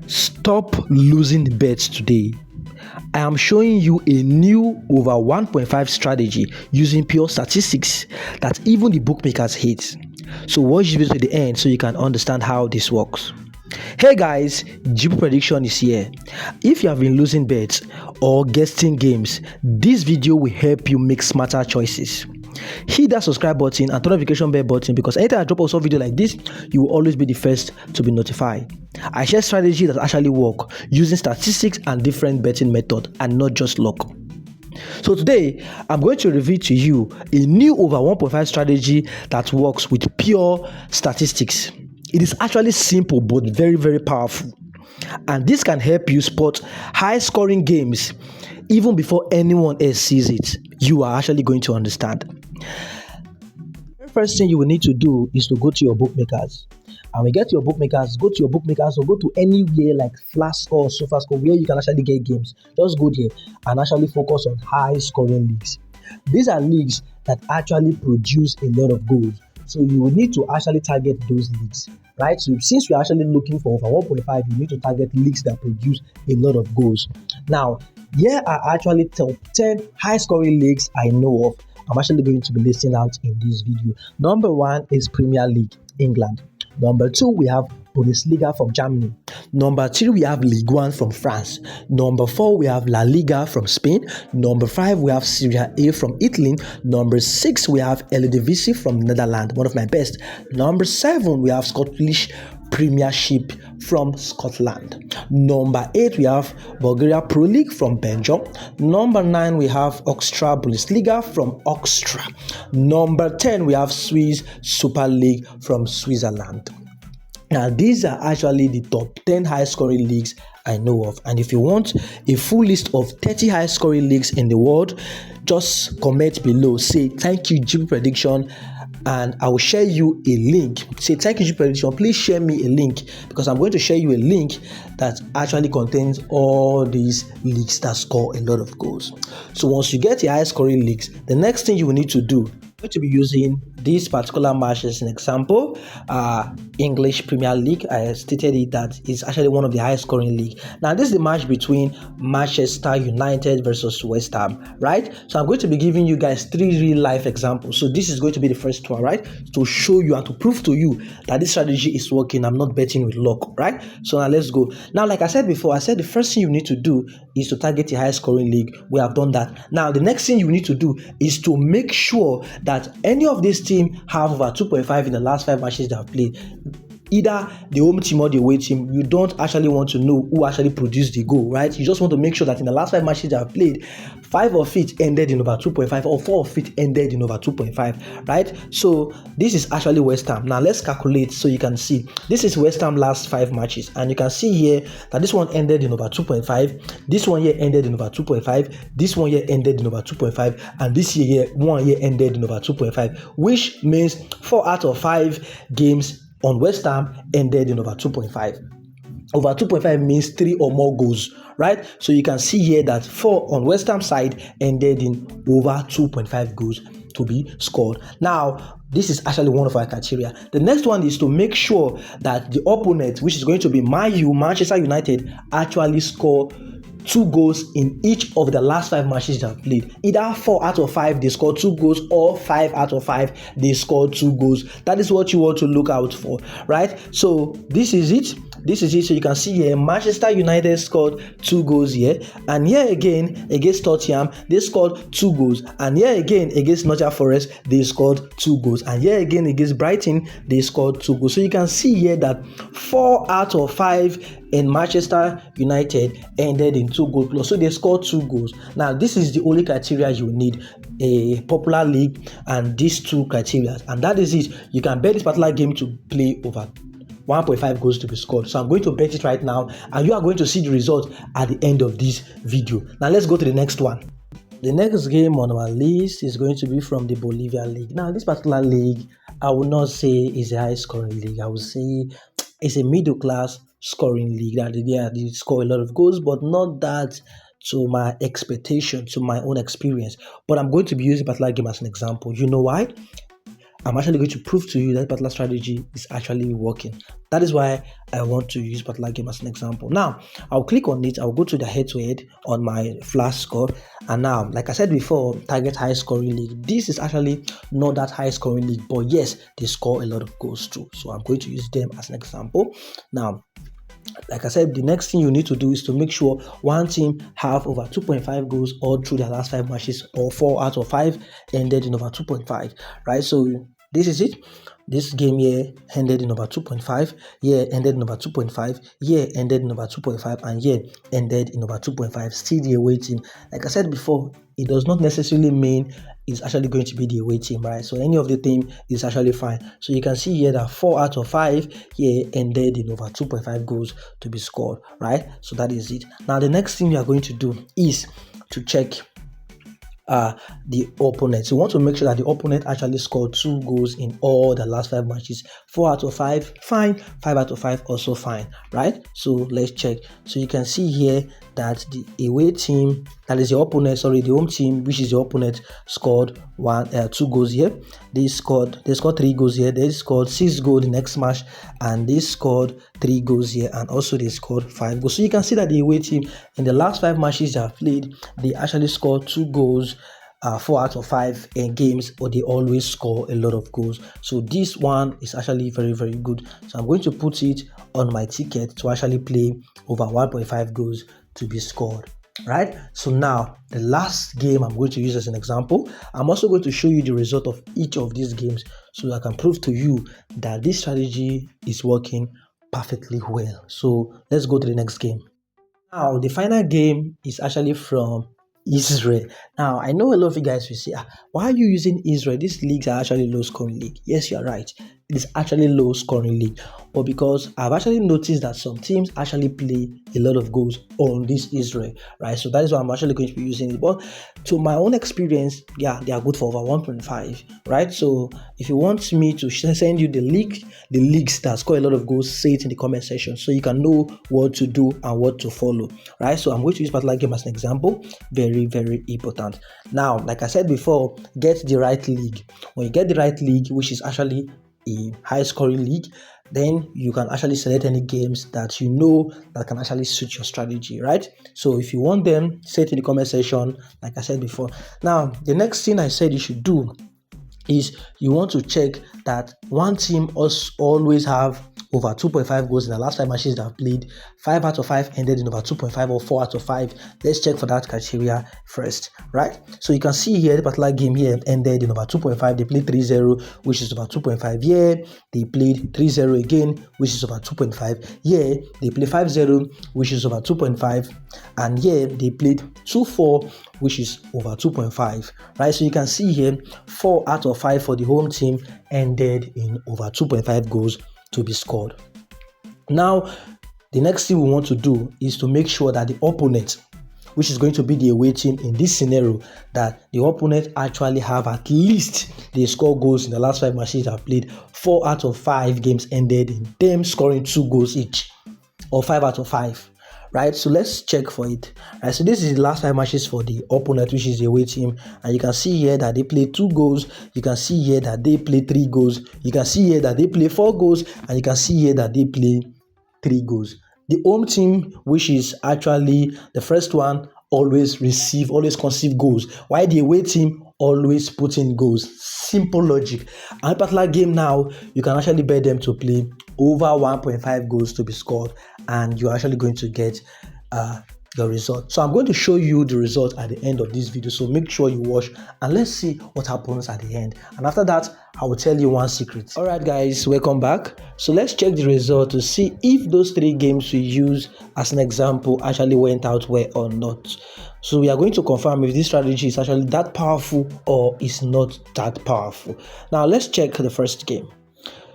Stop losing bets today. I am showing you a new over 1.5 strategy using pure statistics that even the bookmakers hate. So watch the video to the end so you can understand how this works. Hey guys, GP Prediction is here. If you have been losing bets or guessing games, this video will help you make smarter choices. Hit that subscribe button and turn notification bell button because anytime I drop a video like this, you will always be the first to be notified. I share strategies that actually work using statistics and different betting methods and not just luck. So today, I'm going to reveal to you a new over 1.5 strategy that works with pure statistics. It is actually simple but very, very powerful. And this can help you spot high-scoring games even before anyone else sees it. You are actually going to understand. The first thing you will need to do is to go to your bookmakers. And when you get to your bookmakers, go to your bookmakers or go to anywhere like Flash Score or SofaScore where you can actually get games. Just go there and actually focus on high-scoring leagues. These are leagues that actually produce a lot of goals. So you will need to actually target those leagues, right? So since you're actually looking for over 1.5, you need to target leagues that produce a lot of goals. Now, here are actually top 10 high-scoring leagues I know of. I'm actually going to be listing out in this video. Number 1 is Premier League, England. Number 2, we have Bundesliga from Germany. Number 3, we have Ligue 1 from France. Number 4, we have La Liga from Spain. Number 5, we have Serie A from Italy. Number 6, we have Eredivisie from Netherlands, one of my best. Number 7, we have Scottish Premiership from Scotland. Number 8, we have Bulgaria Pro League from Belgium. Number 9, we have Austria Bundesliga from Austria. Number 10, we have Swiss Super League from Switzerland. Now, these are actually the top 10 high-scoring leagues I know of. And if you want a full list of 30 high-scoring leagues in the world, just comment below. Say, thank you, GP Prediction, and I will share you a link. Say, thank you, GP Prediction. Please share me a link because I'm going to share you a link that actually contains all these leagues that score a lot of goals. So once you get the high-scoring leagues, the next thing you will need to do, going to be using this particular match as an example. English Premier League, I stated it that is actually one of the highest scoring league. Now this is the match between Manchester United versus West Ham, right? So I'm going to be giving you guys 3 real life examples. So this is going to be the first one, right? To show you and to prove to you that this strategy is working. I'm not betting with luck, right? So now let's go. Now, like I said before, I said the first thing you need to do is to target the highest scoring league. We have done that. Now the next thing you need to do is to make sure that any of these teams have over 2.5 in the last 5 matches they have played. Either the home team or the away team, you don't actually want to know who actually produced the goal, right? You just want to make sure that in the last 5 matches they have played, 5 of it ended in over 2.5 or 4 of it ended in over 2.5, right? So this is actually West Ham. Now let's calculate so you can see. This is West Ham last 5 matches, and you can see here that this one ended in over 2.5, this one here ended in over 2.5, this one here ended in over 2.5, and this one here ended in over 2.5, which means 4 out of 5 games on West Ham ended in over 2.5. Over 2.5 means 3 or more goals, right? So you can see here that 4 on West Ham side ended in over 2.5 goals to be scored. Now, this is actually one of our criteria. The next one is to make sure that the opponent, which is going to be Manchester United, actually score 2 goals in each of the last 5 matches they have played. Either 4 out of 5 they score 2 goals or 5 out of 5 they score 2 goals. That is what you want to look out for, right? So this is it. So you can see here Manchester United scored 2 goals here, and here again against Tottenham they scored 2 goals, and here again against Nottingham Forest they scored 2 goals, and here again against Brighton they scored 2 goals. So you can see here that 4 out of 5 in Manchester United ended in 2 goals plus. So they scored 2 goals. Now this is the only criteria you need, a popular league and these 2 criteria, and that is it. You can bet this particular game to play over 1.5 goals to be scored. So I'm going to bet it right now, and you are going to see the result at the end of this video. Now let's go to the next one. The next game on our list is going to be from the Bolivia League. Now this particular league, I will not say is a high scoring league. I will say it's a middle class scoring league. That they score a lot of goals, but not that to my expectation, to my own experience. But I'm going to be using particular game as an example. You know why? I'm actually going to prove to you that particular strategy is actually working. That is why I want to use particular game as an example. Now, I'll click on it. I'll go to the head-to-head on my flash score. And now, like I said before, target high scoring league. This is actually not that high scoring league, but yes, they score a lot of goals too. So I'm going to use them as an example. Now, like I said, the next thing you need to do is to make sure one team have over 2.5 goals all through their last 5 matches, or 4 out of 5 ended in over 2.5, right? So this is it. This game here ended in over 2.5, here ended in over 2.5, here ended in over 2.5, and here ended in over 2.5. Still the away team. Like I said before, it does not necessarily mean it's actually going to be the away team, right? So any of the team is actually fine. So you can see here that 4 out of 5 here ended in over 2.5 goals to be scored, right? So that is it. Now the next thing you are going to do is to check the opponent. So you want to make sure that the opponent actually scored 2 goals in all the last 5 matches. 4 out of 5, fine. 5 out of 5, also fine, right? So let's check. So you can see here that the away team, that is the opponent, the home team, which is the opponent, scored 2 goals here. They scored 3 goals here. They scored 6 goals the next match, and they scored 3 goals here, and also they scored 5 goals. So you can see that the away team in the last 5 matches they have played, they actually scored 2 goals. 4 out of 5 in games, but they always score a lot of goals. So this one is actually very, very good. So I'm going to put it on my ticket to actually play over 1.5 goals to be scored. Right? So now the last game I'm going to use as an example. I'm also going to show you the result of each of these games so I can prove to you that this strategy is working perfectly well. So let's go to the next game. Now the final game is actually from Israel. Now, I know a lot of you guys will say, why are you using Israel? These leagues are actually low scoring league. Yes, you're right. It is actually low scoring league. But because I've actually noticed that some teams actually play a lot of goals on this Israel, right? So that is why I'm actually going to be using it. But to my own experience, yeah, they are good for over 1.5, right? So if you want me to send you the leagues that score a lot of goals, say it in the comment section so you can know what to do and what to follow, right? So I'm going to use particular game as an example. Very, very important. Now, like I said before, get the right league. When you get the right league, which is actually a high scoring league, then you can actually select any games that you know that can actually suit your strategy, right? So if you want them, say it in the comment section, like I said before. Now, the next thing I said you should do is you want to check that one team always have over 2.5 goals in the last 5 matches they have played. 5 out of 5 ended in over 2.5 or 4 out of 5. Let's check for that criteria first, right? So you can see here the particular game here ended in over 2.5. They played 3-0, which is over 2.5. Here they played 3-0 again, which is over 2.5. Here they played 5-0, which is over 2.5. And here they played 2-4, which is over 2.5, right? So you can see here 4 out of 5 for the home team ended in over 2.5 goals to be scored. Now, the next thing we want to do is to make sure that the opponent, which is going to be the away team in this scenario, that the opponent actually have at least they score goals in the last 5 matches they have played. 4 out of 5 games ended in them scoring 2 goals each, or 5 out of 5. Right, so let's check for it. Right, so this is the last 5 matches for the opponent, which is the away team, and you can see here that they play 2 goals. You can see here that they play 3 goals. You can see here that they play 4 goals, and you can see here that they play 3 goals. The home team, which is actually the first one, always conceive goals, while the away team always put in goals. Simple logic. And a particular game now, you can actually bet them to play over 1.5 goals to be scored, and you're actually going to get the result. So I'm going to show you the result at the end of this video, so make sure you watch and let's see what happens at the end. And after that, I will tell you one secret. All right guys, welcome back. So let's check the result to see if those 3 games we use as an example actually went out well or not. So we are going to confirm if this strategy is actually that powerful or is not that powerful. Now let's check the first game.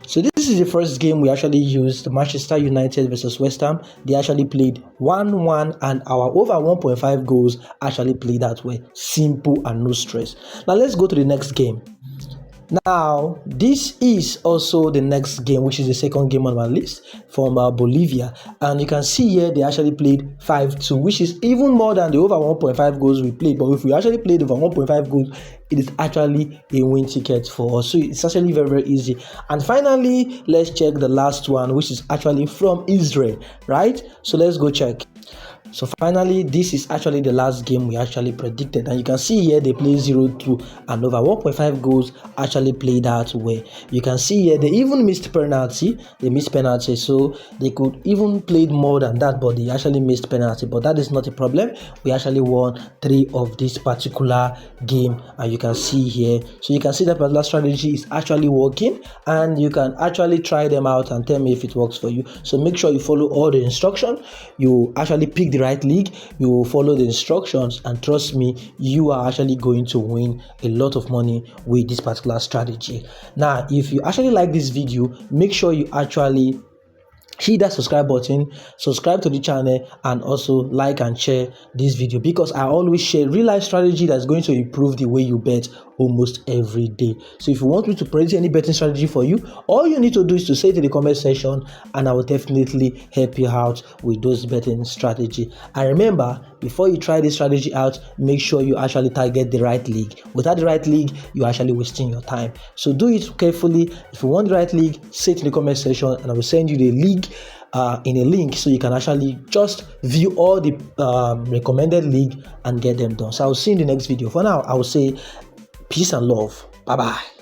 So this is the first game we actually used, Manchester United versus West Ham. They actually played 1-1, and our over 1.5 goals actually played that way. Simple and no stress. Now let's go to the next game. Now, this is also the next game, which is the second game on my list from Bolivia. And you can see here they actually played 5-2, which is even more than the over 1.5 goals we played. But if we actually played over 1.5 goals, it is actually a win ticket for us. So it's actually very, very easy. And finally, let's check the last one, which is actually from Israel, right? So let's go check. So finally, this is actually the last game we actually predicted, and you can see here they play 0-2 and over 1.5 goals actually played that way. You can see here they even missed penalty. They missed penalty, so they could even played more than that, but they actually missed penalty. But that is not a problem. We actually won 3 of this particular game, and you can see here. So you can see that particular strategy is actually working, and you can actually try them out and tell me if it works for you. So make sure you follow all the instructions. You actually pick the right league, you will follow the instructions, and trust me, you are actually going to win a lot of money with this particular strategy. Now, if you actually like this video, make sure you actually hit that subscribe button, subscribe to the channel, and also like and share this video, because I always share real life strategy that's going to improve the way you bet almost every day. So if you want me to predict any betting strategy for you, all you need to do is to say it in the comment section, and I will definitely help you out with those betting strategy. And remember, before you try this strategy out, make sure you actually target the right league. Without the right league, you're actually wasting your time. So do it carefully. If you want the right league, say it in the comment section, and I will send you the league in a link, so you can actually just view all the recommended league and get them done. So I'll see you in the next video. For now, I will say peace and love. Bye bye.